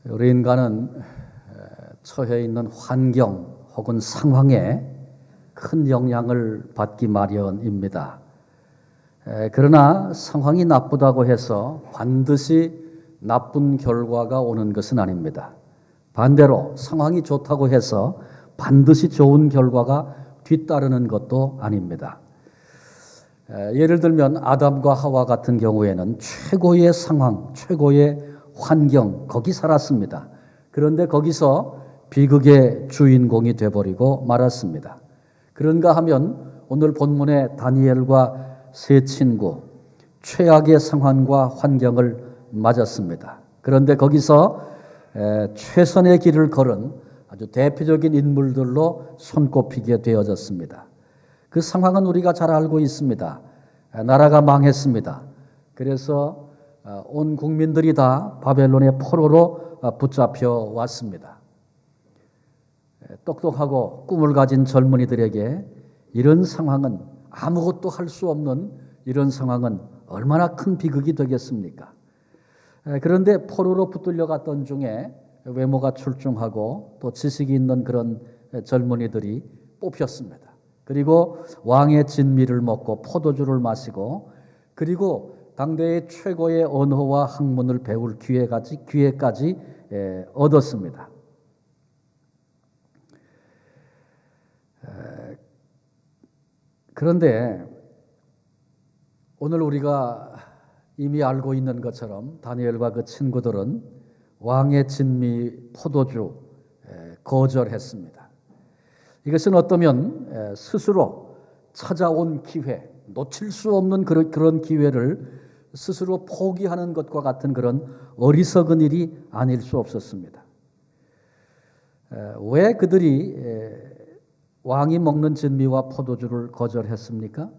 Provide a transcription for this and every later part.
우리 인간은 처해 있는 환경 혹은 상황에 큰 영향을 받기 마련입니다. 그러나 상황이 나쁘다고 해서 반드시 나쁜 결과가 오는 것은 아닙니다. 반대로 상황이 좋다고 해서 반드시 좋은 결과가 뒤따르는 것도 아닙니다. 예를 들면 아담과 하와 같은 경우에는 최고의 상황, 최고의 환경, 거기 살았습니다. 그런데 거기서 비극의 주인공이 되어버리고 말았습니다. 그런가 하면 오늘 본문의 다니엘과 세 친구, 최악의 상황과 환경을 맞았습니다. 그런데 거기서 최선의 길을 걸은 아주 대표적인 인물들로 손꼽히게 되어졌습니다. 그 상황은 우리가 잘 알고 있습니다. 나라가 망했습니다. 그래서 온 국민들이 다 바벨론의 포로로 붙잡혀 왔습니다. 똑똑하고 꿈을 가진 젊은이들에게 이런 상황은 아무것도 할 수 없는 이런 상황은 얼마나 큰 비극이 되겠습니까? 그런데 포로로 붙들려 갔던 중에 외모가 출중하고 또 지식이 있는 그런 젊은이들이 뽑혔습니다. 그리고 왕의 진미를 먹고 포도주를 마시고 그리고 당대의 최고의 언어와 학문을 배울 기회까지 얻었습니다. 그런데 오늘 우리가 이미 알고 있는 것처럼 다니엘과 그 친구들은 왕의 진미 포도주 거절했습니다. 이것은 어떠면 스스로 찾아온 기회, 놓칠 수 없는 그런 기회를 스스로 포기하는 것과 같은 그런 어리석은 일이 아닐 수 없었습니다. 왜 그들이 왕이 먹는 진미와 포도주를 거절했습니까?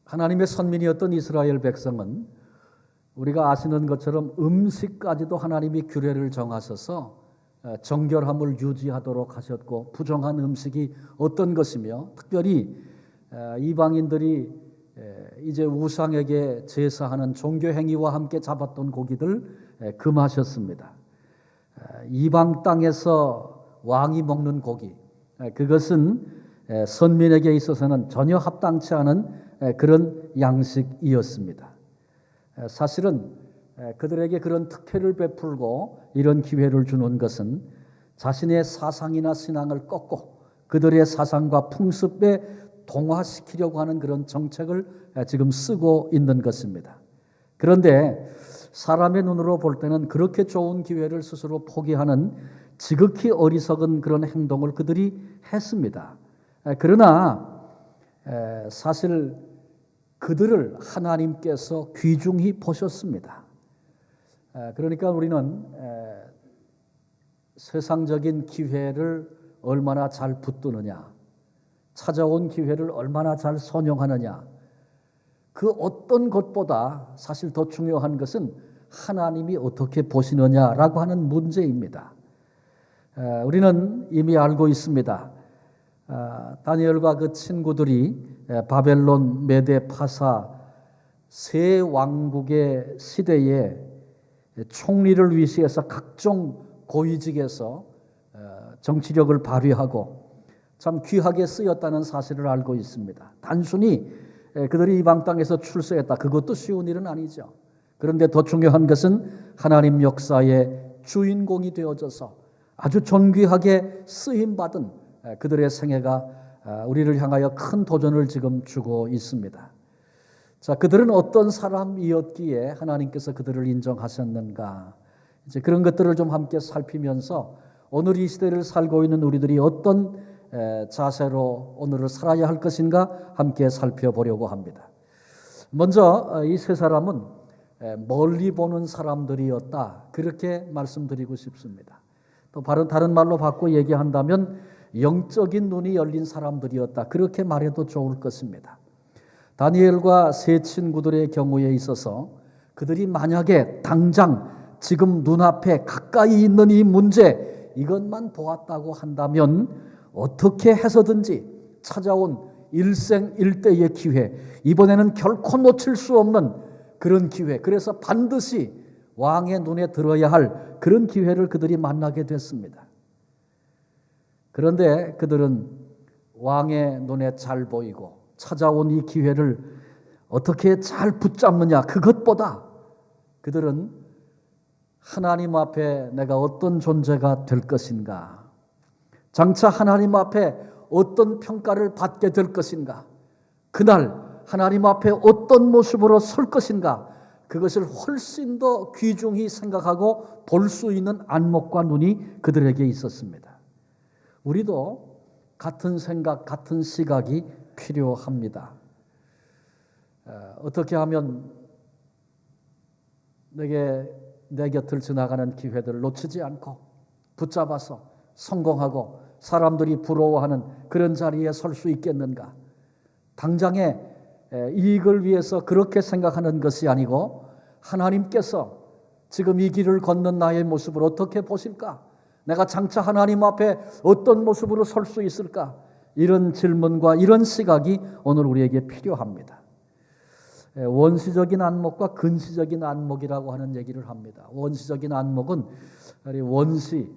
하나님의 선민이었던 이스라엘 백성은 우리가 아시는 것처럼 음식까지도 하나님이 규례를 정하셔서 정결함을 유지하도록 하셨고 부정한 음식이 어떤 것이며 특별히 이방인들이 이제 우상에게 제사하는 종교 행위와 함께 잡았던 고기들 금하셨습니다. 이방 땅에서 왕이 먹는 고기, 그것은 선민에게 있어서는 전혀 합당치 않은 그런 양식이었습니다. 사실은 그들에게 그런 특혜를 베풀고 이런 기회를 주는 것은 자신의 사상이나 신앙을 꺾고 그들의 사상과 풍습에 동화시키려고 하는 그런 정책을 지금 쓰고 있는 것입니다. 그런데 사람의 눈으로 볼 때는 그렇게 좋은 기회를 스스로 포기하는 지극히 어리석은 그런 행동을 그들이 했습니다. 그러나 사실 그들을 하나님께서 귀중히 보셨습니다. 그러니까 우리는 세상적인 기회를 얼마나 잘 붙드느냐, 찾아온 기회를 얼마나 잘 선용하느냐, 그 어떤 것보다 사실 더 중요한 것은 하나님이 어떻게 보시느냐라고 하는 문제입니다. 우리는 이미 알고 있습니다. 다니엘과 그 친구들이 바벨론, 메데, 파사 세 왕국의 시대에 총리를 위시해서 각종 고위직에서 정치력을 발휘하고 참 귀하게 쓰였다는 사실을 알고 있습니다. 단순히 그들이 이방 땅에서 출세했다, 그것도 쉬운 일은 아니죠. 그런데 더 중요한 것은 하나님 역사의 주인공이 되어져서 아주 존귀하게 쓰임받은 그들의 생애가 우리를 향하여 큰 도전을 지금 주고 있습니다. 자, 그들은 어떤 사람이었기에 하나님께서 그들을 인정하셨는가? 이제 그런 것들을 좀 함께 살피면서 오늘 이 시대를 살고 있는 우리들이 어떤 자세로 오늘을 살아야 할 것인가 함께 살펴보려고 합니다. 먼저 이 세 사람은 멀리 보는 사람들이었다, 그렇게 말씀드리고 싶습니다. 또 다른 말로 바꿔 얘기한다면 영적인 눈이 열린 사람들이었다, 그렇게 말해도 좋을 것입니다. 다니엘과 세 친구들의 경우에 있어서 그들이 만약에 당장 지금 눈앞에 가까이 있는 이 문제 이것만 보았다고 한다면 어떻게 해서든지 찾아온 일생일대의 기회, 이번에는 결코 놓칠 수 없는 그런 기회, 그래서 반드시 왕의 눈에 들어야 할 그런 기회를 그들이 만나게 됐습니다. 그런데 그들은 왕의 눈에 잘 보이고 찾아온 이 기회를 어떻게 잘 붙잡느냐, 그것보다 그들은 하나님 앞에 내가 어떤 존재가 될 것인가, 장차 하나님 앞에 어떤 평가를 받게 될 것인가, 그날 하나님 앞에 어떤 모습으로 설 것인가, 그것을 훨씬 더 귀중히 생각하고 볼 수 있는 안목과 눈이 그들에게 있었습니다. 우리도 같은 생각, 같은 시각이 필요합니다. 어떻게 하면 내 곁을 지나가는 기회들을 놓치지 않고 붙잡아서 성공하고 사람들이 부러워하는 그런 자리에 설 수 있겠는가? 당장의 이익을 위해서 그렇게 생각하는 것이 아니고 하나님께서 지금 이 길을 걷는 나의 모습을 어떻게 보실까? 내가 장차 하나님 앞에 어떤 모습으로 설 수 있을까? 이런 질문과 이런 시각이 오늘 우리에게 필요합니다. 원시적인 안목과 근시적인 안목이라고 하는 얘기를 합니다. 원시적인 안목은 원시,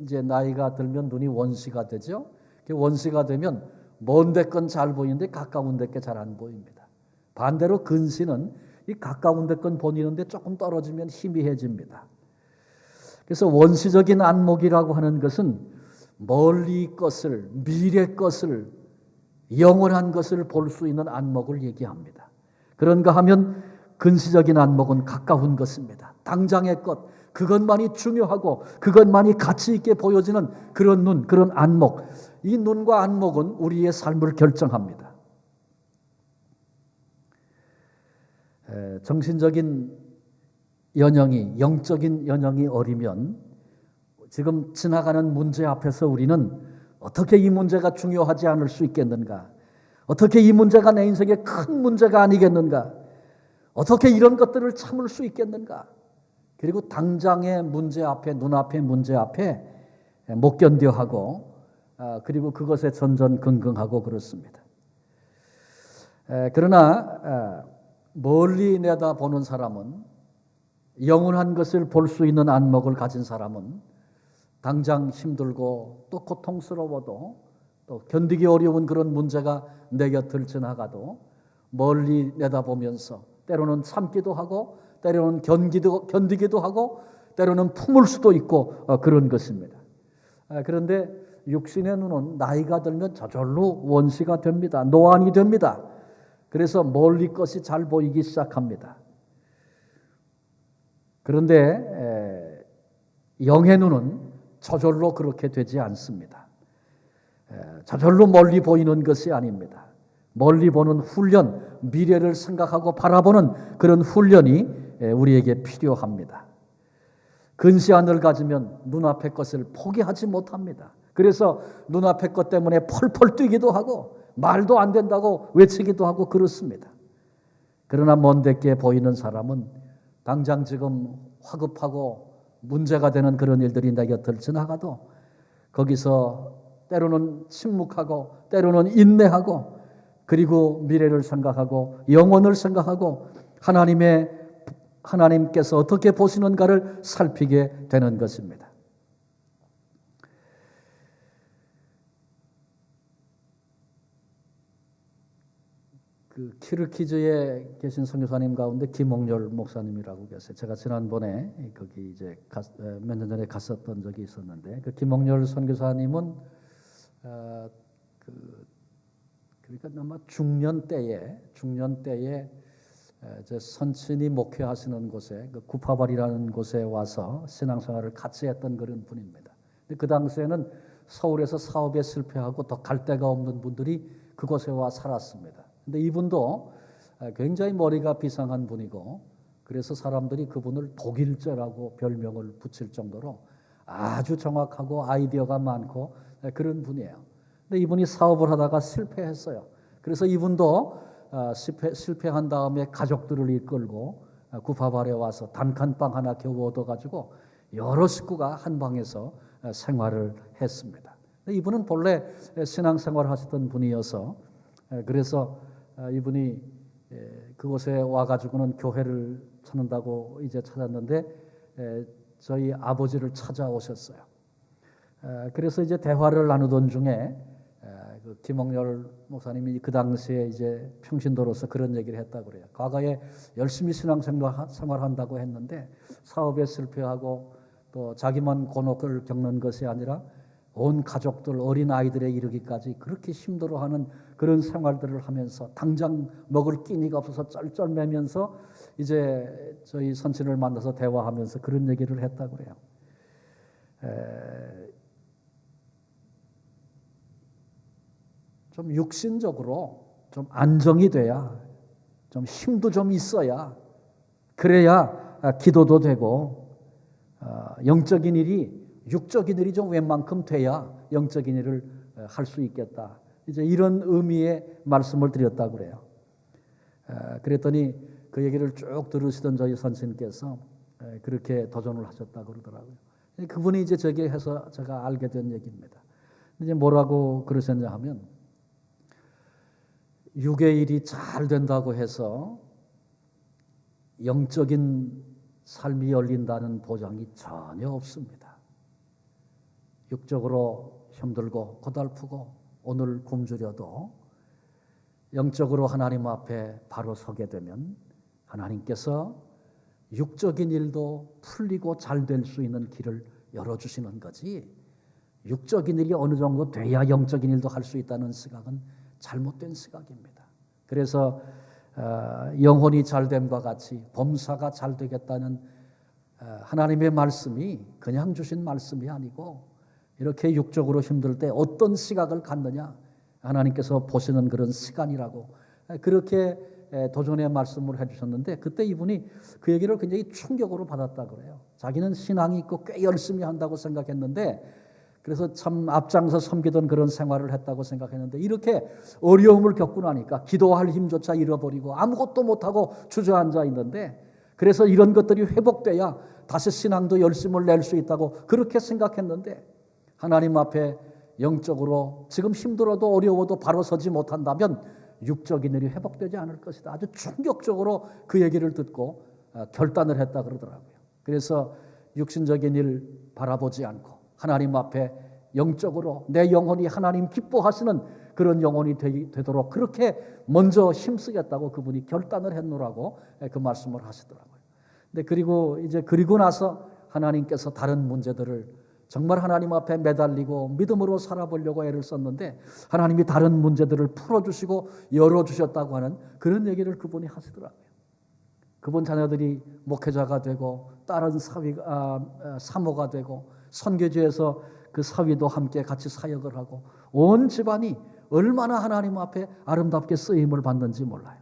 이제 나이가 들면 눈이 원시가 되죠. 원시가 되면 먼 데건 잘 보이는데 가까운 데게 잘 안 보입니다. 반대로 근시는 이 가까운 데건 보이는데 조금 떨어지면 희미해집니다. 그래서 원시적인 안목이라고 하는 것은 멀리 것을, 미래 것을, 영원한 것을 볼 수 있는 안목을 얘기합니다. 그런가 하면 근시적인 안목은 가까운 것입니다. 당장의 것, 그것만이 중요하고 그것만이 가치 있게 보여지는 그런 눈, 그런 안목. 이 눈과 안목은 우리의 삶을 결정합니다. 정신적인 연령이, 영적인 연령이 어리면 지금 지나가는 문제 앞에서 우리는 어떻게 이 문제가 중요하지 않을 수 있겠는가? 어떻게 이 문제가 내 인생의 큰 문제가 아니겠는가? 어떻게 이런 것들을 참을 수 있겠는가? 그리고 당장의 문제 앞에, 눈앞의 문제 앞에 못 견뎌하고 그리고 그것에 전전긍긍하고 그렇습니다. 그러나 멀리 내다보는 사람은, 영원한 것을 볼 수 있는 안목을 가진 사람은 당장 힘들고 또 고통스러워도 또 견디기 어려운 그런 문제가 내 곁을 지나가도 멀리 내다보면서 때로는 참기도 하고 때로는 견디기도 하고 때로는 품을 수도 있고 그런 것입니다. 그런데 육신의 눈은 나이가 들면 저절로 원시가 됩니다. 노안이 됩니다. 그래서 멀리 것이 잘 보이기 시작합니다. 그런데 영의 눈은 저절로 그렇게 되지 않습니다. 저절로 멀리 보이는 것이 아닙니다. 멀리 보는 훈련, 미래를 생각하고 바라보는 그런 훈련이 우리에게 필요합니다. 근시안을 가지면 눈앞의 것을 포기하지 못합니다. 그래서 눈앞의 것 때문에 펄펄 뛰기도 하고 말도 안 된다고 외치기도 하고 그렇습니다. 그러나 먼 데께 보이는 사람은 당장 지금 화급하고 문제가 되는 그런 일들이 내 곁을 지나가도 거기서 때로는 침묵하고 때로는 인내하고 그리고 미래를 생각하고 영혼을 생각하고 하나님께서 어떻게 보시는가를 살피게 되는 것입니다. 그 키르키즈에 계신 선교사님 가운데 김홍렬 목사님이라고 계세요. 제가 지난번에 거기 이제 몇 년 전에 갔었던 적이 있었는데 그 김홍렬 선교사님은 그러니까 아마 중년 때에 이제 선친이 목회하시는 곳에 그 구파발이라는 곳에 와서 신앙생활을 같이 했던 그런 분입니다. 근데 그 당시에는 서울에서 사업에 실패하고 더 갈 데가 없는 분들이 그곳에 와 살았습니다. 근데 이분도 굉장히 머리가 비상한 분이고 그래서 사람들이 그분을 독일제라고 별명을 붙일 정도로 아주 정확하고 아이디어가 많고 그런 분이에요. 근데 이분이 사업을 하다가 실패했어요. 그래서 이분도 실패한 다음에 가족들을 이끌고 구파발에 와서 단칸방 하나 겨우 얻어가지고 여러 식구가 한 방에서 생활을 했습니다. 이분은 본래 신앙생활을 하시던 분이어서 그래서 이분이 그곳에 와가지고는 교회를 찾는다고 이제 찾았는데 저희 아버지를 찾아오셨어요. 그래서 이제 대화를 나누던 중에 그 김홍렬 목사님이 그 당시에 이제 평신도로서 그런 얘기를 했다고 그래요. 과거에 열심히 신앙생활한다고 했는데 사업에 실패하고 또 자기만 곤혹을 겪는 것이 아니라 온 가족들, 어린 아이들에 이르기까지 그렇게 힘들어하는 그런 생활들을 하면서 당장 먹을 끼니가 없어서 쩔쩔매면서 이제 저희 선친을 만나서 대화하면서 그런 얘기를 했다고 그래요. 좀 육신적으로 좀 안정이 돼야, 좀 힘도 좀 있어야, 그래야 기도도 되고 영적인 일이, 육적인 일이 좀 웬만큼 돼야 영적인 일을 할 수 있겠다. 이제 이런 의미의 말씀을 드렸다고 그래요. 그랬더니 그 얘기를 쭉 들으시던 저희 선생님께서 그렇게 도전을 하셨다고 그러더라고요. 그분이 이제 저게 해서 제가 알게 된 얘기입니다. 이제 뭐라고 그러셨냐 하면, 육의 일이 잘 된다고 해서 영적인 삶이 열린다는 보장이 전혀 없습니다. 육적으로 힘들고 고달프고 오늘 굶주려도 영적으로 하나님 앞에 바로 서게 되면 하나님께서 육적인 일도 풀리고 잘 될 수 있는 길을 열어주시는 거지, 육적인 일이 어느 정도 돼야 영적인 일도 할 수 있다는 생각은 잘못된 생각입니다. 그래서 영혼이 잘됨과 같이 범사가 잘 되겠다는 하나님의 말씀이 그냥 주신 말씀이 아니고, 이렇게 육적으로 힘들 때 어떤 시각을 갖느냐, 하나님께서 보시는 그런 시간이라고 그렇게 도전의 말씀을 해주셨는데, 그때 이분이 그 얘기를 굉장히 충격으로 받았다고 그래요. 자기는 신앙이 있고 꽤 열심히 한다고 생각했는데, 그래서 참 앞장서 섬기던 그런 생활을 했다고 생각했는데, 이렇게 어려움을 겪고 나니까 기도할 힘조차 잃어버리고 아무것도 못하고 주저앉아 있는데, 그래서 이런 것들이 회복돼야 다시 신앙도 열심을 낼 수 있다고 그렇게 생각했는데, 하나님 앞에 영적으로 지금 힘들어도 어려워도 바로 서지 못한다면 육적인 일이 회복되지 않을 것이다. 아주 충격적으로 그 얘기를 듣고 결단을 했다 그러더라고요. 그래서 육신적인 일 바라보지 않고 하나님 앞에 영적으로 내 영혼이 하나님 기뻐하시는 그런 영혼이 되도록 그렇게 먼저 힘쓰겠다고 그분이 결단을 했노라고 그 말씀을 하시더라고요. 근데 그리고 나서 하나님께서 다른 문제들을 정말 하나님 앞에 매달리고 믿음으로 살아보려고 애를 썼는데, 하나님이 다른 문제들을 풀어주시고 열어주셨다고 하는 그런 얘기를 그분이 하시더라고요. 그분 자녀들이 목회자가 되고, 딸은 사모가 되고, 선교지에서 그 사위도 함께 같이 사역을 하고, 온 집안이 얼마나 하나님 앞에 아름답게 쓰임을 받는지 몰라요.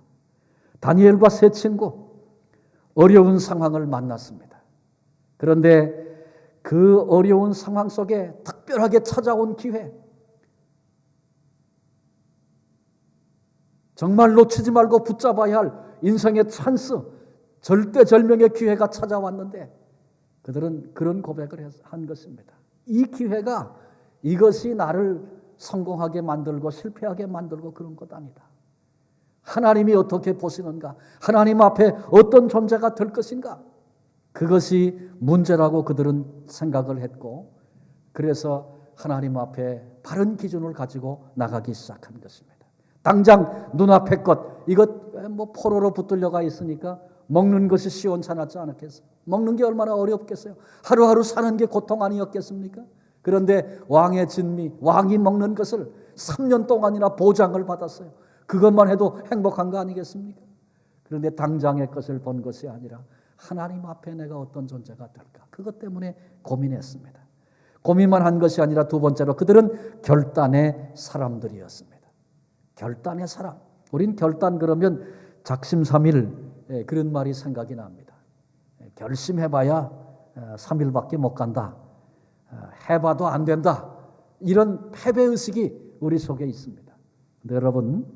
다니엘과 세 친구 어려운 상황을 만났습니다. 그런데 그 어려운 상황 속에 특별하게 찾아온 기회, 정말 놓치지 말고 붙잡아야 할 인생의 찬스, 절대절명의 기회가 찾아왔는데 그들은 그런 고백을 한 것입니다. 이 기회가 이것이 나를 성공하게 만들고 실패하게 만들고 그런 것 아니다. 하나님이 어떻게 보시는가, 하나님 앞에 어떤 존재가 될 것인가, 그것이 문제라고 그들은 생각을 했고, 그래서 하나님 앞에 바른 기준을 가지고 나가기 시작한 것입니다. 당장 눈앞의 것, 이것 뭐 포로로 붙들려가 있으니까 먹는 것이 시원찮았지 않았겠어요? 먹는 게 얼마나 어렵겠어요? 하루하루 사는 게 고통 아니었겠습니까? 그런데 왕의 진미, 왕이 먹는 것을 3년 동안이나 보장을 받았어요. 그것만 해도 행복한 거 아니겠습니까? 그런데 당장의 것을 본 것이 아니라 하나님 앞에 내가 어떤 존재가 될까, 그것 때문에 고민했습니다. 고민만 한 것이 아니라 두 번째로 그들은 결단의 사람들이었습니다. 결단의 사람. 우린 결단 그러면 작심삼일 그런 말이 생각이 납니다. 결심해봐야 3일밖에 못 간다. 해봐도 안 된다. 이런 패배의식이 우리 속에 있습니다. 근데 여러분,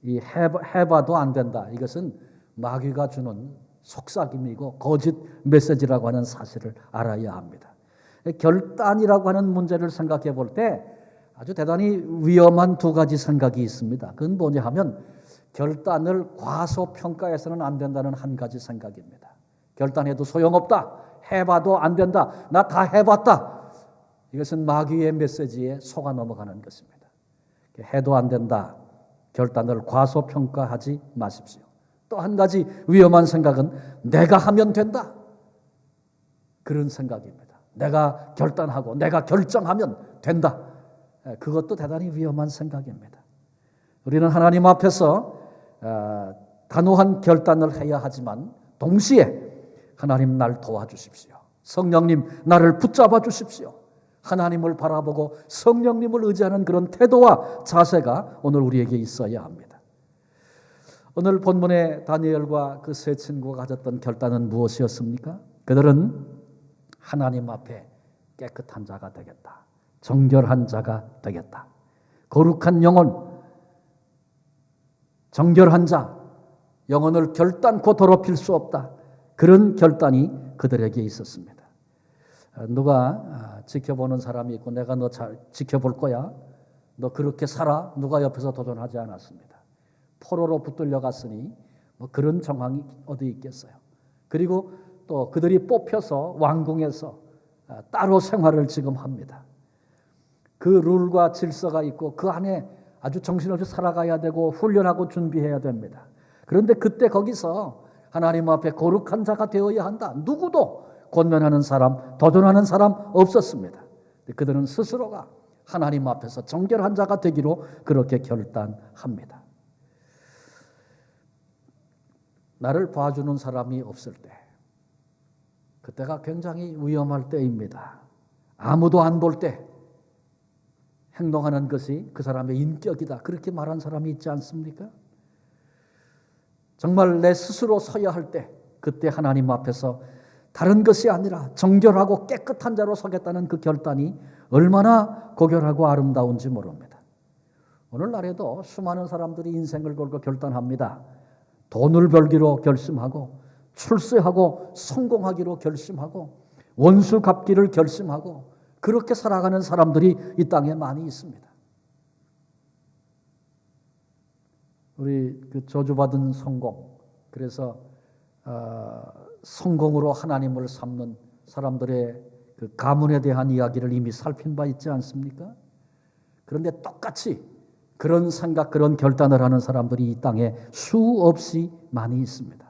이 해봐도 안 된다, 이것은 마귀가 주는 속삭임이고 거짓 메시지라고 하는 사실을 알아야 합니다. 결단이라고 하는 문제를 생각해 볼 때 아주 대단히 위험한 두 가지 생각이 있습니다. 그건 뭐냐 하면, 결단을 과소평가해서는 안 된다는 한 가지 생각입니다. 결단해도 소용없다. 해봐도 안 된다. 나 다 해봤다. 이것은 마귀의 메시지에 속아 넘어가는 것입니다. 해도 안 된다. 결단을 과소평가하지 마십시오. 또 한 가지 위험한 생각은 내가 하면 된다. 그런 생각입니다. 내가 결단하고 내가 결정하면 된다. 그것도 대단히 위험한 생각입니다. 우리는 하나님 앞에서 단호한 결단을 해야 하지만 동시에 하나님 날 도와주십시오. 성령님 나를 붙잡아 주십시오. 하나님을 바라보고 성령님을 의지하는 그런 태도와 자세가 오늘 우리에게 있어야 합니다. 오늘 본문의 다니엘과 그 세 친구가 가졌던 결단은 무엇이었습니까? 그들은 하나님 앞에 깨끗한 자가 되겠다. 정결한 자가 되겠다. 거룩한 영혼, 정결한 자, 영혼을 결단코 더럽힐 수 없다. 그런 결단이 그들에게 있었습니다. 누가 지켜보는 사람이 있고 내가 너 잘 지켜볼 거야. 너 그렇게 살아. 누가 옆에서 도전하지 않았습니다. 포로로 붙들려 갔으니 뭐 그런 정황이 어디 있겠어요. 그리고 또 그들이 뽑혀서 왕궁에서 따로 생활을 지금 합니다. 그 룰과 질서가 있고 그 안에 아주 정신없이 살아가야 되고 훈련하고 준비해야 됩니다. 그런데 그때 거기서 하나님 앞에 거룩한 자가 되어야 한다. 누구도 권면하는 사람, 도전하는 사람 없었습니다. 그들은 스스로가 하나님 앞에서 정결한 자가 되기로 그렇게 결단합니다. 나를 봐주는 사람이 없을 때, 그때가 굉장히 위험할 때입니다. 아무도 안 볼 때 행동하는 것이 그 사람의 인격이다. 그렇게 말한 사람이 있지 않습니까? 정말 내 스스로 서야 할 때, 그때 하나님 앞에서 다른 것이 아니라 정결하고 깨끗한 자로 서겠다는 그 결단이 얼마나 고결하고 아름다운지 모릅니다. 오늘날에도 수많은 사람들이 인생을 걸고 결단합니다. 돈을 벌기로 결심하고 출세하고 성공하기로 결심하고 원수 갚기를 결심하고 그렇게 살아가는 사람들이 이 땅에 많이 있습니다. 우리 그 저주받은 성공, 그래서 성공으로 하나님을 삼는 사람들의 그 가문에 대한 이야기를 이미 살핀 바 있지 않습니까? 그런데 똑같이 그런 생각, 그런 결단을 하는 사람들이 이 땅에 수없이 많이 있습니다.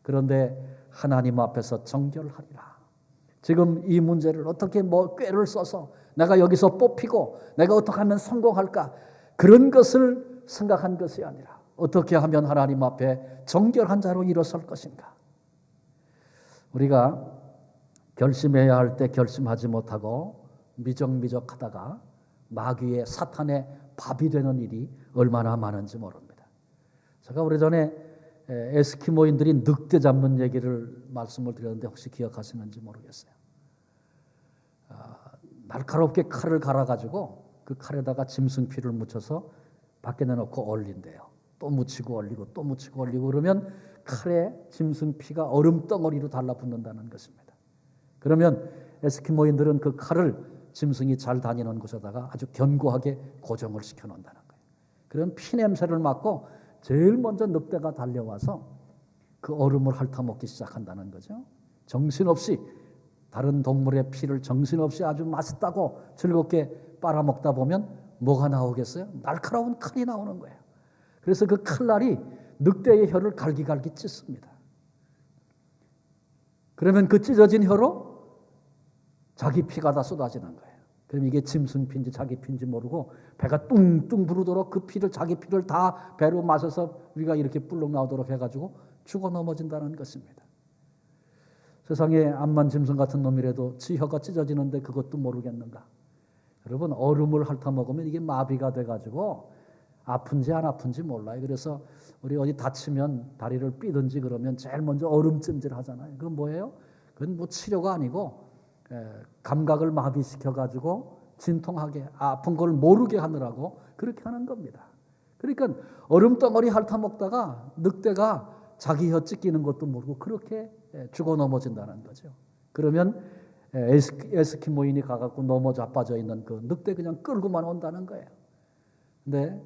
그런데 하나님 앞에서 정결하리라. 지금 이 문제를 어떻게 꾀를 써서 내가 여기서 뽑히고 내가 어떻게 하면 성공할까? 그런 것을 생각한 것이 아니라 어떻게 하면 하나님 앞에 정결한 자로 일어설 것인가? 우리가 결심해야 할 때 결심하지 못하고 미적미적하다가 마귀의 사탄의 밥이 되는 일이 얼마나 많은지 모릅니다. 제가 오래전에 에스키모인들이 늑대 잡는 얘기를 말씀을 드렸는데 혹시 기억하시는지 모르겠어요. 날카롭게 칼을 갈아가지고 그 칼에다가 짐승피를 묻혀서 밖에 내놓고 얼린대요. 또 묻히고 얼리고 또 묻히고 얼리고 그러면 칼에 짐승피가 얼음덩어리로 달라붙는다는 것입니다. 그러면 에스키모인들은 그 칼을 짐승이 잘 다니는 곳에다가 아주 견고하게 고정을 시켜놓는다는 거예요. 그럼 피 냄새를 맡고 제일 먼저 늑대가 달려와서 그 얼음을 핥아먹기 시작한다는 거죠. 정신없이 다른 동물의 피를 정신없이 아주 맛있다고 즐겁게 빨아먹다 보면 뭐가 나오겠어요? 날카로운 칼이 나오는 거예요. 그래서 그 칼날이 늑대의 혀를 갈기갈기 찢습니다. 그러면 그 찢어진 혀로 자기 피가 다 쏟아지는 거예요. 그럼 이게 짐승 피인지 자기 피인지 모르고 배가 뚱뚱 부르도록 그 피를 자기 피를 다 배로 마셔서 위가 이렇게 불룩 나오도록 해가지고 죽어 넘어진다는 것입니다. 세상에 암만 짐승 같은 놈이라도 지 혀가 찢어지는데 그것도 모르겠는가? 여러분 얼음을 핥아먹으면 이게 마비가 돼가지고 아픈지 안 아픈지 몰라요. 그래서 우리 어디 다치면 다리를 삐든지 그러면 제일 먼저 얼음찜질 하잖아요. 그건 뭐예요? 그건 뭐 치료가 아니고 감각을 마비시켜가지고 진통하게 아픈 걸 모르게 하느라고 그렇게 하는 겁니다. 그러니까 얼음덩어리 핥아먹다가 늑대가 자기 혀 찢기는 것도 모르고 그렇게 죽어 넘어진다는 거죠. 그러면 에스키모인이 가갖고 넘어 자빠져 있는 그 늑대 그냥 끌고만 온다는 거예요. 근데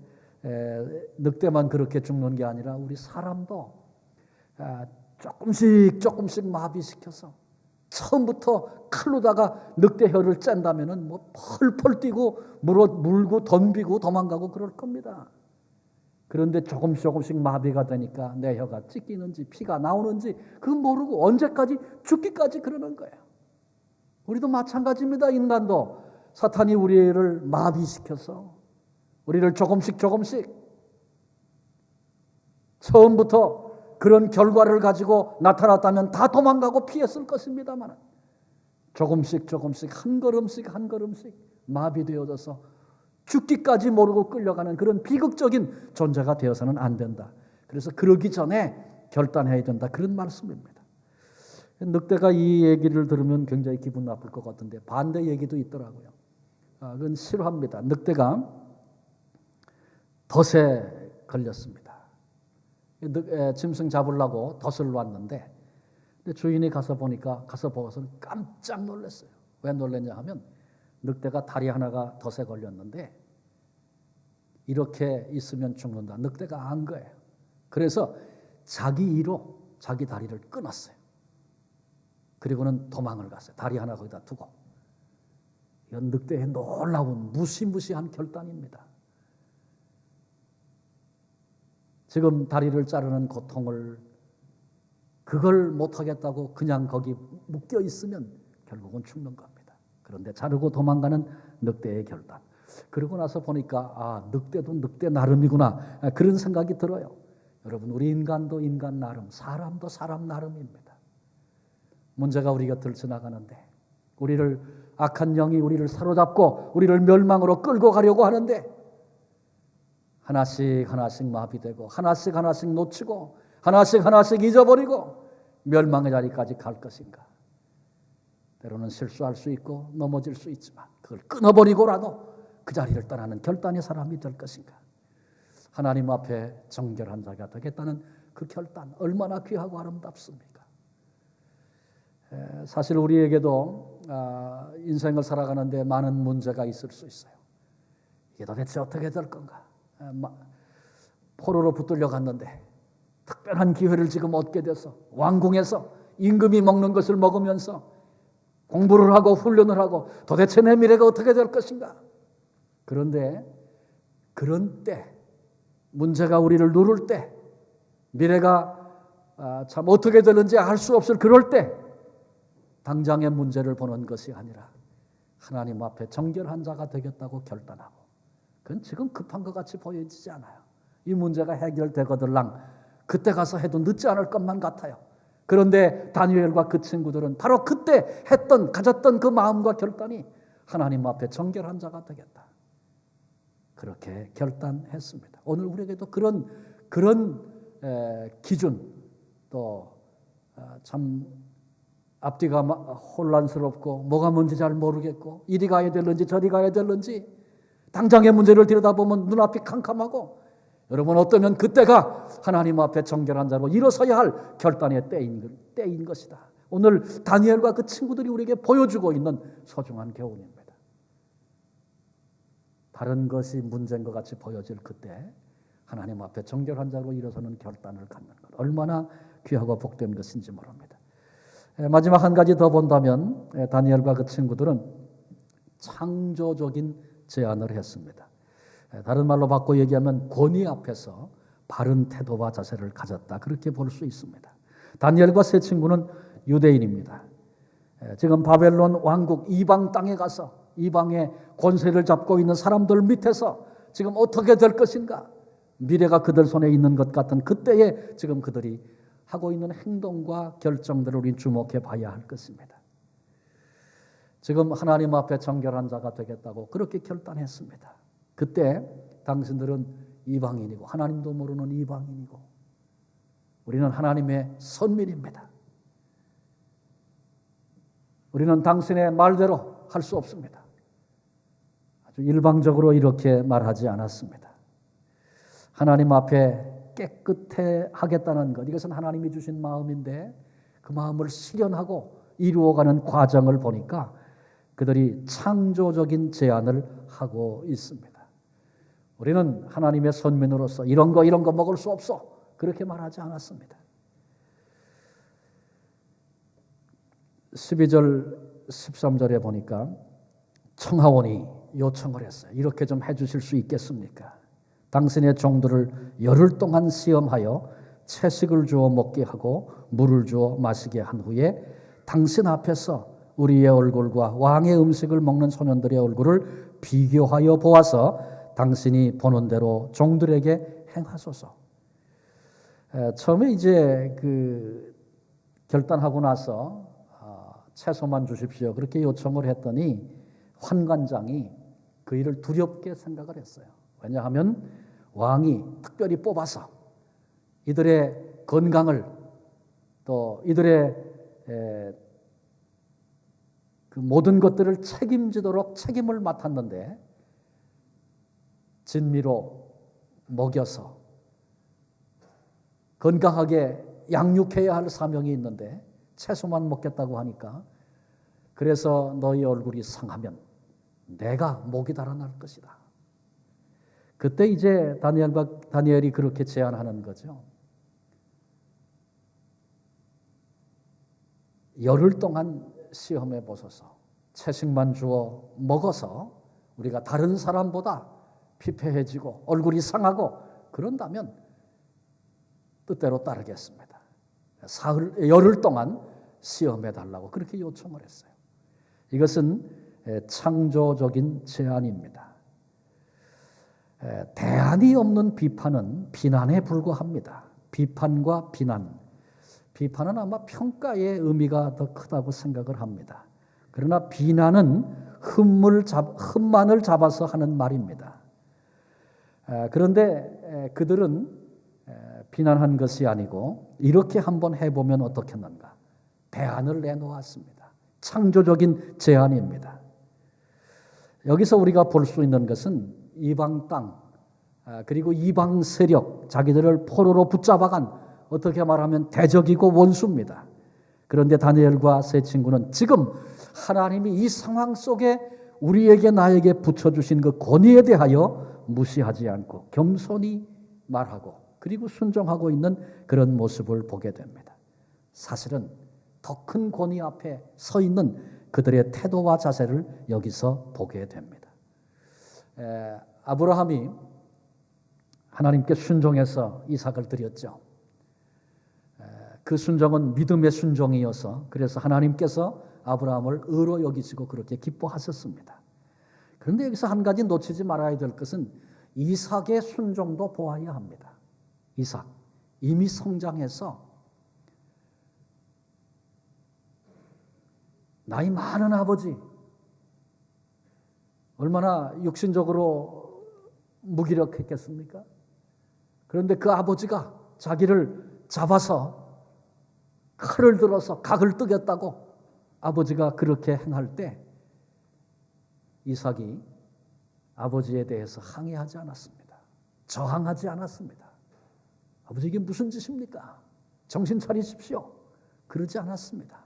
늑대만 그렇게 죽는 게 아니라 우리 사람도 조금씩 마비시켜서 처음부터 칼로다가 늑대 혀를 짠다면은 뭐 펄펄 뛰고 물고 덤비고 도망가고 그럴 겁니다. 그런데 조금씩 마비가 되니까 내 혀가 찢기는지 피가 나오는지 그거 모르고 언제까지 죽기까지 그러는 거예요. 우리도 마찬가지입니다. 인간도 사탄이 우리를 마비시켜서 우리를 조금씩 처음부터 그런 결과를 가지고 나타났다면 다 도망가고 피했을 것입니다만 조금씩 한 걸음씩 마비되어져서 죽기까지 모르고 끌려가는 그런 비극적인 존재가 되어서는 안 된다. 그래서 그러기 전에 결단해야 된다. 그런 말씀입니다. 늑대가 이 얘기를 들으면 굉장히 기분 나쁠 것 같은데 반대 얘기도 있더라고요. 그건 싫어합니다. 늑대가 덫에 걸렸습니다. 짐승 잡으려고 덫을 놨는데 주인이 가서 보고서는 깜짝 놀랐어요. 왜 놀랐냐 하면 늑대가 다리 하나가 덫에 걸렸는데 이렇게 있으면 죽는다. 늑대가 안 거예요. 그래서 자기 이로 자기 다리를 끊었어요. 그리고는 도망을 갔어요. 다리 하나 거기다 두고. 이건 늑대의 놀라운 무시무시한 결단입니다. 지금 다리를 자르는 고통을 그걸 못하겠다고 그냥 거기 묶여 있으면 결국은 죽는 겁니다. 그런데 자르고 도망가는 늑대의 결단. 그러고 나서 보니까 늑대도 늑대 나름이구나 그런 생각이 들어요. 여러분 우리 인간도 인간 나름, 사람도 사람 나름입니다. 문제가 우리 곁을 지나가는데 우리를 악한 영이 우리를 사로잡고 우리를 멸망으로 끌고 가려고 하는데 하나씩 마비되고 하나씩 놓치고 하나씩 잊어버리고 멸망의 자리까지 갈 것인가. 때로는 실수할 수 있고 넘어질 수 있지만 그걸 끊어버리고라도 그 자리를 떠나는 결단의 사람이 될 것인가. 하나님 앞에 정결한 자가 되겠다는 그 결단 얼마나 귀하고 아름답습니까. 사실 우리에게도 인생을 살아가는데 많은 문제가 있을 수 있어요. 이게 도대체 어떻게 될 건가. 포로로 붙들려 갔는데 특별한 기회를 지금 얻게 돼서 왕궁에서 임금이 먹는 것을 먹으면서 공부를 하고 훈련을 하고 도대체 내 미래가 어떻게 될 것인가. 그런데 그런 때 문제가 우리를 누를 때 미래가 참 어떻게 되는지 알 수 없을 그럴 때 당장의 문제를 보는 것이 아니라 하나님 앞에 정결한 자가 되겠다고 결단하고 그건 지금 급한 것 같이 보여지지 않아요. 이 문제가 해결되거들랑 그때 가서 해도 늦지 않을 것만 같아요. 그런데 다니엘과 그 친구들은 바로 그때 가졌던 그 마음과 결단이 하나님 앞에 정결한 자가 되겠다. 그렇게 결단했습니다. 오늘 우리에게도 그런 기준 또 참 앞뒤가 혼란스럽고 뭐가 뭔지 잘 모르겠고 이리 가야 될는지 저리 가야 될는지 당장의 문제를 들여다보면 눈앞이 캄캄하고 여러분 어떠면 그때가 하나님 앞에 정결한 자로 일어서야 할 결단의 때인 것이다. 오늘 다니엘과 그 친구들이 우리에게 보여주고 있는 소중한 교훈입니다. 다른 것이 문제인 것 같이 보여질 그때 하나님 앞에 정결한 자로 일어서는 결단을 갖는 것 얼마나 귀하고 복된 것인지 모릅니다. 마지막 한 가지 더 본다면 다니엘과 그 친구들은 창조적인 제안을 했습니다. 다른 말로 바꿔 얘기하면 권위 앞에서 바른 태도와 자세를 가졌다. 그렇게 볼 수 있습니다. 다니엘과 세 친구는 유대인입니다. 지금 바벨론 왕국 이방 땅에 가서 이방의 권세를 잡고 있는 사람들 밑에서 지금 어떻게 될 것인가. 미래가 그들 손에 있는 것 같은 그때에 지금 그들이 하고 있는 행동과 결정들을 우리 주목해 봐야 할 것입니다. 지금 하나님 앞에 정결한 자가 되겠다고 그렇게 결단했습니다. 그때 당신들은 이방인이고 하나님도 모르는 이방인이고 우리는 하나님의 선민입니다. 우리는 당신의 말대로 할 수 없습니다. 아주 일방적으로 이렇게 말하지 않았습니다. 하나님 앞에 깨끗해 하겠다는 것, 이것은 하나님이 주신 마음인데 그 마음을 실현하고 이루어가는 과정을 보니까 그들이 창조적인 제안을 하고 있습니다. 우리는 하나님의 선민으로서 이런 거 먹을 수 없어 그렇게 말하지 않았습니다. 12절 13절에 보니까 청하오니 요청을 했어요. 이렇게 좀 해주실 수 있겠습니까? 당신의 종들을 열흘 동안 시험하여 채식을 주어 먹게 하고 물을 주어 마시게 한 후에 당신 앞에서 우리의 얼굴과 왕의 음식을 먹는 소년들의 얼굴을 비교하여 보아서 당신이 보는 대로 종들에게 행하소서. 처음에 이제 결단하고 나서 채소만 주십시오 그렇게 요청을 했더니 환관장이 그 일을 두렵게 생각을 했어요. 왜냐하면 왕이 특별히 뽑아서 이들의 건강을 또 이들의 그 모든 것들을 책임지도록 책임을 맡았는데 진미로 먹여서 건강하게 양육해야 할 사명이 있는데 채소만 먹겠다고 하니까 그래서 너희 얼굴이 상하면 내가 목이 달아날 것이다. 그때 이제 다니엘이 그렇게 제안하는 거죠. 열흘 동안 시험해 보소서. 채식만 주어 먹어서 우리가 다른 사람보다 피폐해지고 얼굴이 상하고 그런다면 뜻대로 따르겠습니다. 열흘 동안 시험해 달라고 그렇게 요청을 했어요. 이것은 창조적인 제안입니다. 대안이 없는 비판은 비난에 불과합니다. 비판과 비난. 비판은 아마 평가의 의미가 더 크다고 생각을 합니다. 그러나 비난은 흠만을 잡아서 하는 말입니다. 그런데 그들은 비난한 것이 아니고 이렇게 한번 해보면 어떻겠는가? 대안을 내놓았습니다. 창조적인 제안입니다. 여기서 우리가 볼 수 있는 것은 이방 땅 그리고 이방 세력 자기들을 포로로 붙잡아간 어떻게 말하면 대적이고 원수입니다. 그런데 다니엘과 세 친구는 지금 하나님이 이 상황 속에 우리에게 나에게 붙여주신 그 권위에 대하여 무시하지 않고 겸손히 말하고 그리고 순종하고 있는 그런 모습을 보게 됩니다. 사실은 더 큰 권위 앞에 서 있는 그들의 태도와 자세를 여기서 보게 됩니다. 아브라함이 하나님께 순종해서 이삭을 드렸죠. 그 순종은 믿음의 순종이어서 그래서 하나님께서 아브라함을 의로 여기시고 그렇게 기뻐하셨습니다. 그런데 여기서 한 가지 놓치지 말아야 될 것은 이삭의 순종도 보아야 합니다. 이삭 이미 성장해서 나이 많은 아버지 얼마나 육신적으로 무기력했겠습니까? 그런데 그 아버지가 자기를 잡아서 칼을 들어서 각을 뜨겠다고 아버지가 그렇게 행할 때 이삭이 아버지에 대해서 항의하지 않았습니다. 저항하지 않았습니다. 아버지 이게 무슨 짓입니까? 정신 차리십시오. 그러지 않았습니다.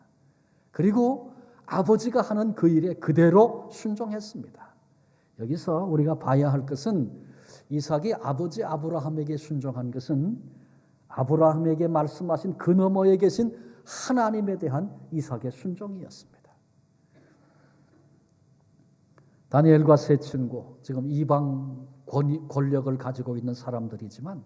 그리고 아버지가 하는 그 일에 그대로 순종했습니다. 여기서 우리가 봐야 할 것은 이삭이 아버지 아브라함에게 순종한 것은 아브라함에게 말씀하신 그 너머에 계신 하나님에 대한 이삭의 순종이었습니다. 다니엘과 세 친구, 지금 이방 권력을 가지고 있는 사람들이지만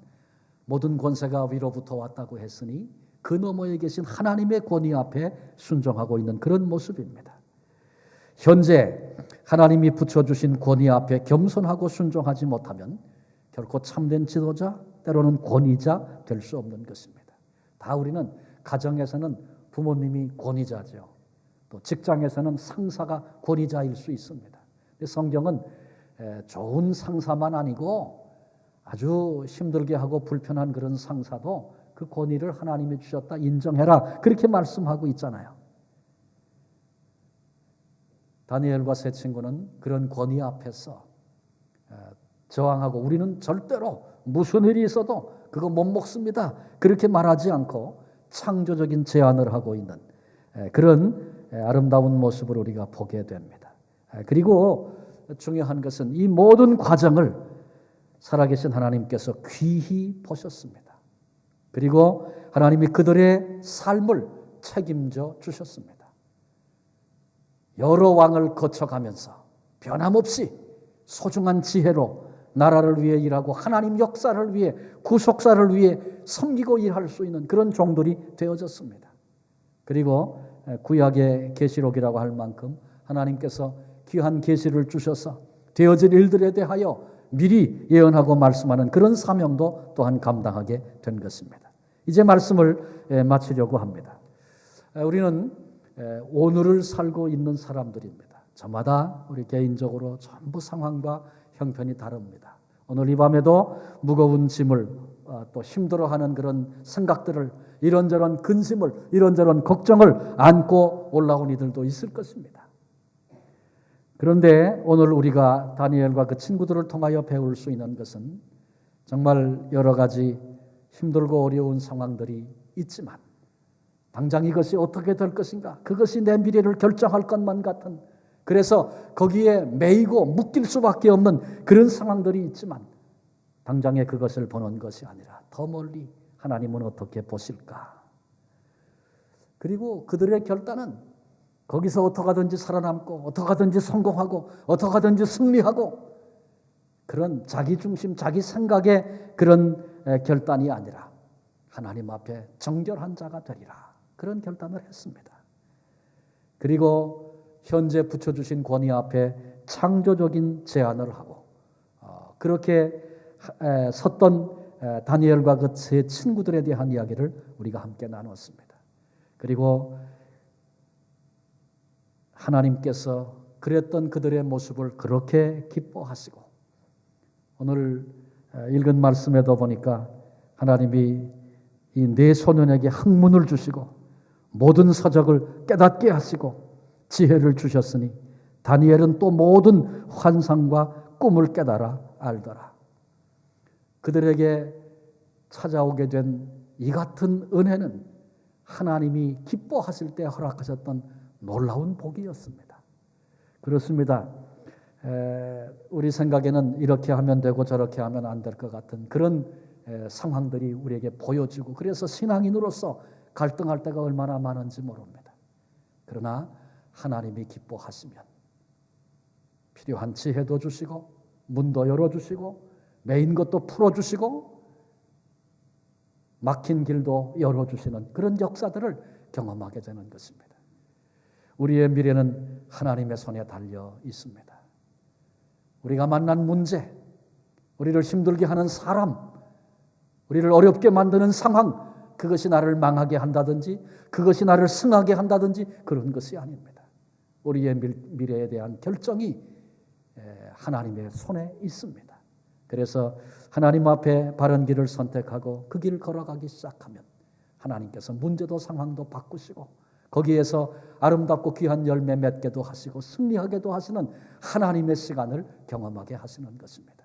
모든 권세가 위로부터 왔다고 했으니 그 너머에 계신 하나님의 권위 앞에 순종하고 있는 그런 모습입니다. 현재 하나님이 붙여주신 권위 앞에 겸손하고 순종하지 못하면 결코 참된 지도자, 때로는 권위자 될 수 없는 것입니다. 다 우리는 가정에서는 부모님이 권위자죠. 또 직장에서는 상사가 권위자일 수 있습니다. 성경은 좋은 상사만 아니고 아주 힘들게 하고 불편한 그런 상사도 그 권위를 하나님이 주셨다 인정해라 그렇게 말씀하고 있잖아요. 다니엘과 세 친구는 그런 권위 앞에서 저항하고 우리는 절대로 무슨 일이 있어도 그거 못 먹습니다 그렇게 말하지 않고 창조적인 제안을 하고 있는 그런 아름다운 모습을 우리가 보게 됩니다. 그리고 중요한 것은 이 모든 과정을 살아계신 하나님께서 귀히 보셨습니다. 그리고 하나님이 그들의 삶을 책임져 주셨습니다. 여러 왕을 거쳐가면서 변함없이 소중한 지혜로 나라를 위해 일하고 하나님 역사를 위해 구속사를 위해 섬기고 일할 수 있는 그런 종들이 되어졌습니다. 그리고 구약의 계시록이라고 할 만큼 하나님께서 귀한 계시를 주셔서 되어질 일들에 대하여 미리 예언하고 말씀하는 그런 사명도 또한 감당하게 된 것입니다. 이제 말씀을 마치려고 합니다. 우리는 오늘을 살고 있는 사람들입니다. 저마다 우리 개인적으로 전부 상황과 형편이 다릅니다. 오늘 이 밤에도 무거운 짐을 또 힘들어하는 그런 생각들을 이런저런 근심을 이런저런 걱정을 안고 올라온 이들도 있을 것입니다. 그런데 오늘 우리가 다니엘과 그 친구들을 통하여 배울 수 있는 것은 정말 여러 가지 힘들고 어려운 상황들이 있지만 당장 이것이 어떻게 될 것인가, 그것이 내 미래를 결정할 것만 같은, 그래서 거기에 매이고 묶일 수밖에 없는 그런 상황들이 있지만 당장에 그것을 보는 것이 아니라 더 멀리 하나님은 어떻게 보실까. 그리고 그들의 결단은 거기서 어떻게 하든지 살아남고 어떻게 하든지 성공하고 어떻게 하든지 승리하고 그런 자기 중심, 자기 생각의 그런 결단이 아니라 하나님 앞에 정결한 자가 되리라, 그런 결단을 했습니다. 그리고 현재 붙여주신 권위 앞에 창조적인 제안을 하고 그렇게 섰던 다니엘과 그 세 친구들에 대한 이야기를 우리가 함께 나눴습니다. 그리고 하나님께서 그랬던 그들의 모습을 그렇게 기뻐하시고 오늘 읽은 말씀에도 보니까 하나님이 이 네 소년에게 학문을 주시고 모든 서적을 깨닫게 하시고 지혜를 주셨으니 다니엘은 또 모든 환상과 꿈을 깨달아 알더라. 그들에게 찾아오게 된 이 같은 은혜는 하나님이 기뻐하실 때 허락하셨던 놀라운 복이었습니다. 그렇습니다. 우리 생각에는 이렇게 하면 되고 저렇게 하면 안 될 것 같은 그런 상황들이 우리에게 보여지고 그래서 신앙인으로서 갈등할 때가 얼마나 많은지 모릅니다. 그러나 하나님이 기뻐하시면 필요한 지혜도 주시고 문도 열어주시고 매인 것도 풀어주시고 막힌 길도 열어주시는 그런 역사들을 경험하게 되는 것입니다. 우리의 미래는 하나님의 손에 달려 있습니다. 우리가 만난 문제, 우리를 힘들게 하는 사람, 우리를 어렵게 만드는 상황, 그것이 나를 망하게 한다든지 그것이 나를 승하게 한다든지 그런 것이 아닙니다. 우리의 미래에 대한 결정이 하나님의 손에 있습니다. 그래서 하나님 앞에 바른 길을 선택하고 그 길을 걸어가기 시작하면 하나님께서 문제도 상황도 바꾸시고 거기에서 아름답고 귀한 열매 맺게도 하시고 승리하게도 하시는 하나님의 시간을 경험하게 하시는 것입니다.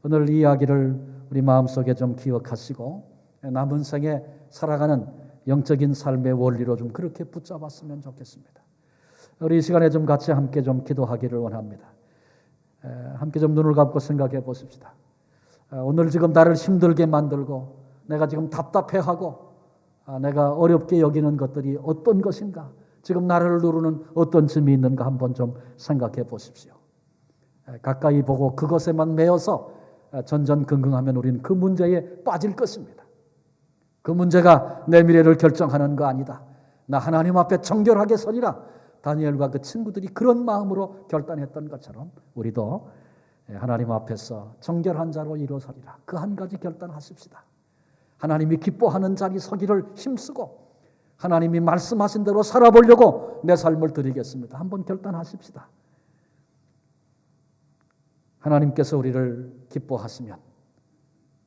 오늘 이 이야기를 우리 마음속에 좀 기억하시고 남은 생에 살아가는 영적인 삶의 원리로 좀 그렇게 붙잡았으면 좋겠습니다. 우리 이 시간에 좀 같이 함께 좀 기도하기를 원합니다. 함께 좀 눈을 감고 생각해 보십시다. 오늘 지금 나를 힘들게 만들고 내가 지금 답답해하고 내가 어렵게 여기는 것들이 어떤 것인가, 지금 나를 누르는 어떤 짐이 있는가 한번 좀 생각해 보십시오. 가까이 보고 그것에만 매여서 전전긍긍하면 우리는 그 문제에 빠질 것입니다. 그 문제가 내 미래를 결정하는 거 아니다. 나 하나님 앞에 정결하게 서리라. 다니엘과 그 친구들이 그런 마음으로 결단했던 것처럼 우리도 하나님 앞에서 정결한 자로 일어서리라. 그 한 가지 결단하십시다. 하나님이 기뻐하는 자리 서기를 힘쓰고 하나님이 말씀하신 대로 살아보려고 내 삶을 드리겠습니다. 한번 결단하십시다. 하나님께서 우리를 기뻐하시면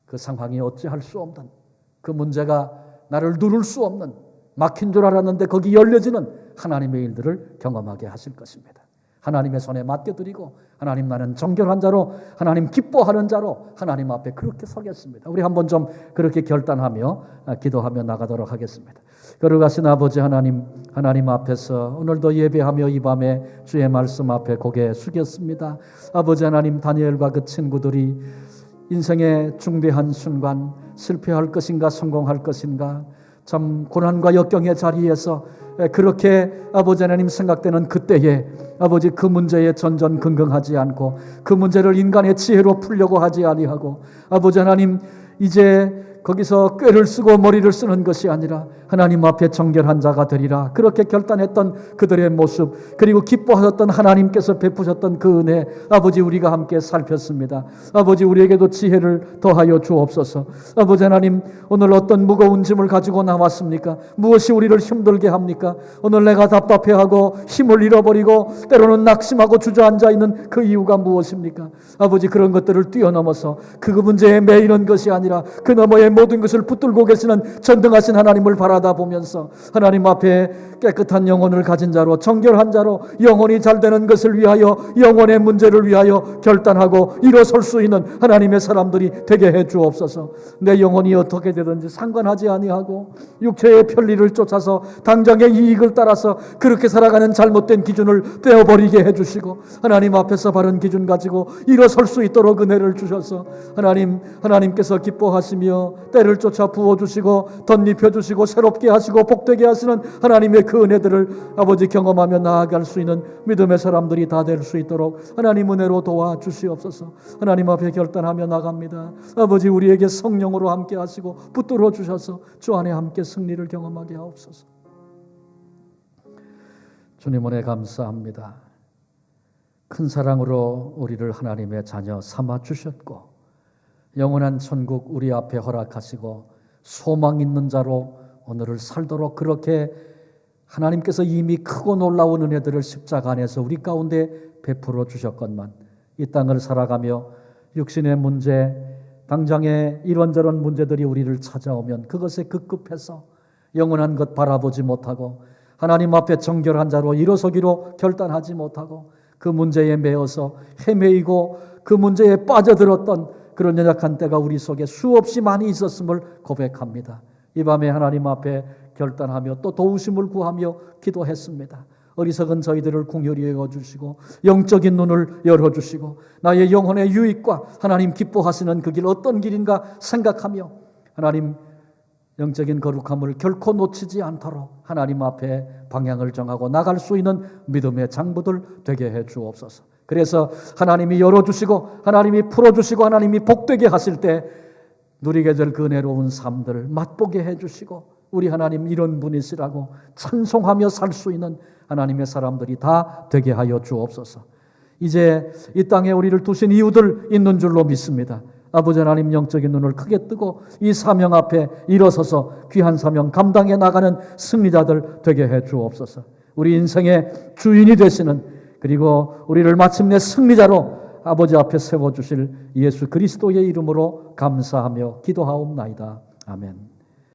그 상황이 어찌할 수 없는, 그 문제가 나를 누를 수 없는, 막힌 줄 알았는데 거기 열려지는 하나님의 일들을 경험하게 하실 것입니다. 하나님의 손에 맡겨드리고 하나님, 나는 정결한 자로, 하나님 기뻐하는 자로 하나님 앞에 그렇게 서겠습니다. 우리 한번 좀 그렇게 결단하며 기도하며 나가도록 하겠습니다. 거룩하신 아버지 하나님, 하나님 앞에서 오늘도 예배하며 이 밤에 주의 말씀 앞에 고개 숙였습니다. 아버지 하나님, 다니엘과 그 친구들이 인생의 중대한 순간 실패할 것인가 성공할 것인가, 참 고난과 역경의 자리에서 그렇게 아버지 하나님 생각되는 그때에 아버지 그 문제에 전전긍긍하지 않고 그 문제를 인간의 지혜로 풀려고 하지 아니하고 아버지 하나님 이제 거기서 꾀를 쓰고 머리를 쓰는 것이 아니라 하나님 앞에 정결한 자가 되리라 그렇게 결단했던 그들의 모습, 그리고 기뻐하셨던 하나님께서 베푸셨던 그 은혜, 아버지 우리가 함께 살폈습니다. 아버지 우리에게도 지혜를 더하여 주옵소서. 아버지 하나님, 오늘 어떤 무거운 짐을 가지고 나왔습니까? 무엇이 우리를 힘들게 합니까? 오늘 내가 답답해하고 힘을 잃어버리고 때로는 낙심하고 주저앉아 있는 그 이유가 무엇입니까? 아버지 그런 것들을 뛰어넘어서 그 문제에 매이는 것이 아니라 그 너머의 모든 것을 붙들고 계시는 전능하신 하나님을 바라다 보면서 하나님 앞에 깨끗한 영혼을 가진 자로, 정결한 자로, 영혼이 잘 되는 것을 위하여, 영혼의 문제를 위하여 결단하고 일어설 수 있는 하나님의 사람들이 되게 해 주옵소서. 내 영혼이 어떻게 되든지 상관하지 아니하고 육체의 편리를 쫓아서 당장의 이익을 따라서 그렇게 살아가는 잘못된 기준을 떼어버리게 해주시고 하나님 앞에서 바른 기준 가지고 일어설 수 있도록 은혜를 주셔서 하나님께서 기뻐하시며 때를 쫓아 부어주시고 덧입혀주시고 새롭게 하시고 복되게 하시는 하나님의 그 은혜들을 아버지 경험하며 나아갈 수 있는 믿음의 사람들이 다 될 수 있도록 하나님 은혜로 도와주시옵소서. 하나님 앞에 결단하며 나갑니다. 아버지 우리에게 성령으로 함께 하시고 붙들어 주셔서 주 안에 함께 승리를 경험하게 하옵소서. 주님 은혜 감사합니다. 큰 사랑으로 우리를 하나님의 자녀 삼아 주셨고 영원한 천국 우리 앞에 허락하시고 소망 있는 자로 오늘을 살도록 그렇게 하나님께서 이미 크고 놀라운 은혜들을 십자가 안에서 우리 가운데 베풀어 주셨건만 이 땅을 살아가며 육신의 문제, 당장의 이런저런 문제들이 우리를 찾아오면 그것에 급급해서 영원한 것 바라보지 못하고 하나님 앞에 정결한 자로 일어서기로 결단하지 못하고 그 문제에 매어서 헤매이고 그 문제에 빠져들었던 그런 연약한 때가 우리 속에 수없이 많이 있었음을 고백합니다. 이 밤에 하나님 앞에 결단하며 또 도우심을 구하며 기도했습니다. 어리석은 저희들을 긍휼히 여겨주시고 영적인 눈을 열어주시고 나의 영혼의 유익과 하나님 기뻐하시는 그 길 어떤 길인가 생각하며 하나님 영적인 거룩함을 결코 놓치지 않도록 하나님 앞에 방향을 정하고 나갈 수 있는 믿음의 장부들 되게 해 주옵소서. 그래서 하나님이 열어주시고 하나님이 풀어주시고 하나님이 복되게 하실 때 누리게 될 그 은혜로운 삶들을 맛보게 해주시고 우리 하나님 이런 분이시라고 찬송하며 살 수 있는 하나님의 사람들이 다 되게 하여 주옵소서. 이제 이 땅에 우리를 두신 이유들 있는 줄로 믿습니다. 아버지 하나님 영적인 눈을 크게 뜨고 이 사명 앞에 일어서서 귀한 사명 감당해 나가는 승리자들 되게 해 주옵소서. 우리 인생의 주인이 되시는 그리고 우리를 마침내 승리자로 아버지 앞에 세워주실 예수 그리스도의 이름으로 감사하며 기도하옵나이다. 아멘.